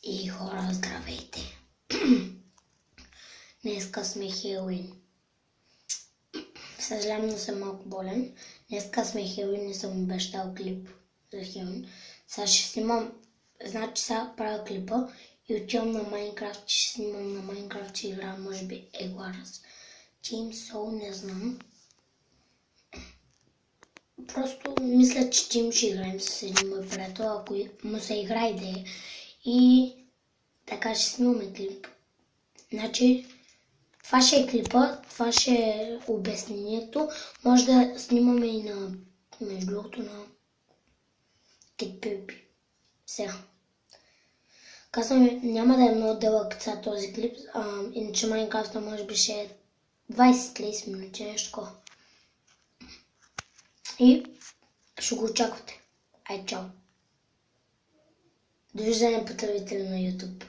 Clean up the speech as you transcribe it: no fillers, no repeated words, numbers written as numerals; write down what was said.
И хора, здравейте! Днеска сме Хелуин. Съжалявам, но съм малко болен. Днеска сме Хелуин и съм обещал клип за Хелуин. Сега ще снимам, значи сега правя клипа и отивам на Майнкрафт, ще снимам на Майнкрафт, че играя, може би Егларас. Team Soul, не знам. Просто мисля, че Тим ще играем с един мой приятел, ако му се играе идея. И така ще снимаме клип. Значи, това ще е клипа, това ще е обяснението. Може да снимаме и на, между другото, на KitPewDiePie. Сега. Казвам, няма да е много дълъг сега този клип, иначе Майнкрафта може би ще е 20-30 минути, нещо такова. И ще го очаквате. Ай, чао! Довиждане, потребители на YouTube.